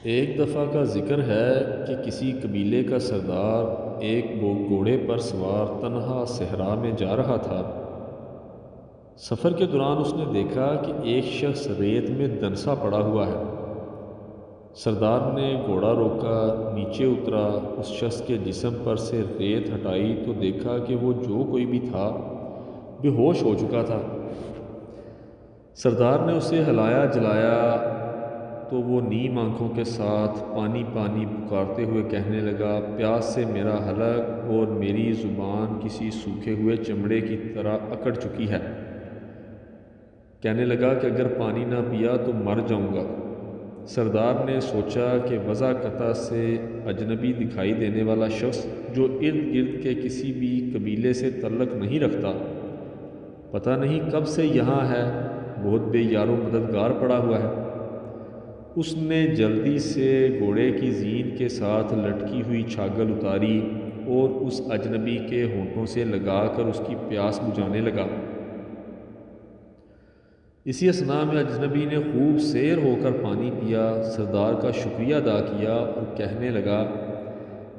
ایک دفعہ کا ذکر ہے کہ کسی قبیلے کا سردار ایک گھوڑے پر سوار تنہا صحرا میں جا رہا تھا۔ سفر کے دوران اس نے دیکھا کہ ایک شخص ریت میں دنسا پڑا ہوا ہے۔ سردار نے گھوڑا روکا، نیچے اترا، اس شخص کے جسم پر سے ریت ہٹائی تو دیکھا کہ وہ جو کوئی بھی تھا بے ہوش ہو چکا تھا۔ سردار نے اسے ہلایا جلایا تو وہ نیم آنکھوں کے ساتھ پانی پانی پکارتے ہوئے کہنے لگا، پیاس سے میرا حلق اور میری زبان کسی سوکھے ہوئے چمڑے کی طرح اکڑ چکی ہے۔ کہنے لگا کہ اگر پانی نہ پیا تو مر جاؤں گا۔ سردار نے سوچا کہ وضع قطع سے اجنبی دکھائی دینے والا شخص جو ارد گرد کے کسی بھی قبیلے سے تعلق نہیں رکھتا، پتہ نہیں کب سے یہاں ہے، بہت بے یار و مددگار پڑا ہوا ہے۔ اس نے جلدی سے گھوڑے کی زین کے ساتھ لٹکی ہوئی چھاگل اتاری اور اس اجنبی کے ہونٹوں سے لگا کر اس کی پیاس بجھانے لگا۔ اسی اثناء میں اجنبی نے خوب سیر ہو کر پانی پیا، سردار کا شکریہ ادا کیا اور کہنے لگا،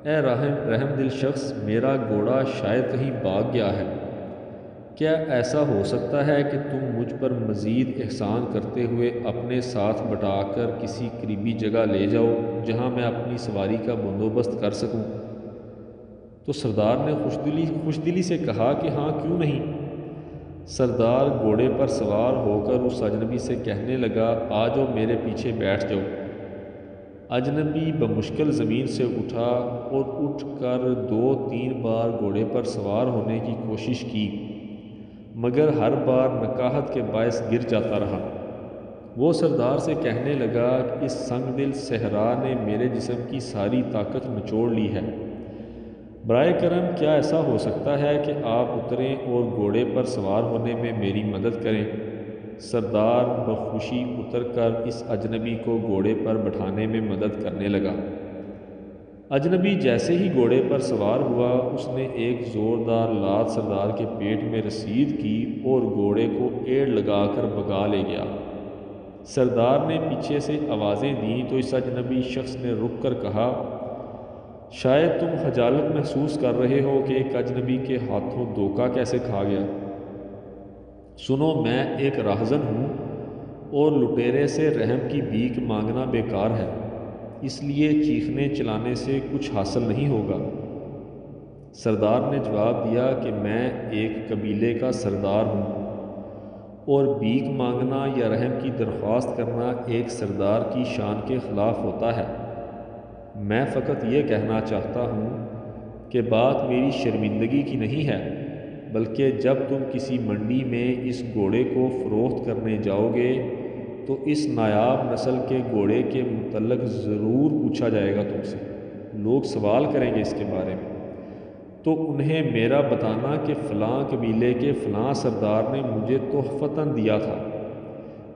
اے رحم دل شخص، میرا گھوڑا شاید کہیں بھاگ گیا ہے۔ کیا ایسا ہو سکتا ہے کہ تم مجھ پر مزید احسان کرتے ہوئے اپنے ساتھ بٹا کر کسی قریبی جگہ لے جاؤ جہاں میں اپنی سواری کا بندوبست کر سکوں؟ تو سردار نے خوش دلی سے کہا کہ ہاں، کیوں نہیں۔ سردار گھوڑے پر سوار ہو کر اس اجنبی سے کہنے لگا، آ جاؤ، میرے پیچھے بیٹھ جاؤ۔ اجنبی بمشکل زمین سے اٹھا اور اٹھ کر 2-3 بار گھوڑے پر سوار ہونے کی کوشش کی، مگر ہر بار نکاہت کے باعث گر جاتا رہا۔ وہ سردار سے کہنے لگا کہ اس سنگ دل صحرا نے میرے جسم کی ساری طاقت نچوڑ لی ہے، برائے کرم کیا ایسا ہو سکتا ہے کہ آپ اتریں اور گھوڑے پر سوار ہونے میں میری مدد کریں؟ سردار بخوشی اتر کر اس اجنبی کو گھوڑے پر بٹھانے میں مدد کرنے لگا۔ اجنبی جیسے ہی گھوڑے پر سوار ہوا، اس نے ایک زوردار لات سردار کے پیٹ میں رسید کی اور گھوڑے کو ایڑ لگا کر بھگا لے گیا۔ سردار نے پیچھے سے آوازیں دیں تو اس اجنبی شخص نے رک کر کہا، شاید تم خجالت محسوس کر رہے ہو کہ ایک اجنبی کے ہاتھوں دھوکہ کیسے کھا گیا۔ سنو، میں ایک راہزن ہوں اور لٹیرے سے رحم کی بھیک مانگنا بیکار ہے، اس لیے چیخنے چلانے سے کچھ حاصل نہیں ہوگا۔ سردار نے جواب دیا کہ میں ایک قبیلے کا سردار ہوں اور بھیک مانگنا یا رحم کی درخواست کرنا ایک سردار کی شان کے خلاف ہوتا ہے۔ میں فقط یہ کہنا چاہتا ہوں کہ بات میری شرمندگی کی نہیں ہے، بلکہ جب تم کسی منڈی میں اس گھوڑے کو فروخت کرنے جاؤ گے تو اس نایاب نسل کے گھوڑے کے متعلق ضرور پوچھا جائے گا تم سے۔ لوگ سوال کریں گے اس کے بارے میں، تو انہیں میرا بتانا کہ فلاں قبیلے کے فلاں سردار نے مجھے تحفتاً دیا تھا۔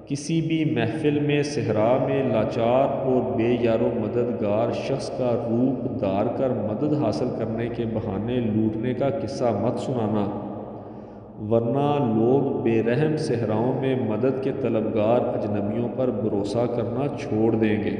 کسی بھی محفل میں صحرا میں لاچار اور بے یار و مددگار شخص کا روپ دھار کر مدد حاصل کرنے کے بہانے لوٹنے کا قصہ مت سنانا، ورنہ لوگ بے رحم صحراؤں میں مدد کے طلبگار اجنبیوں پر بھروسہ کرنا چھوڑ دیں گے۔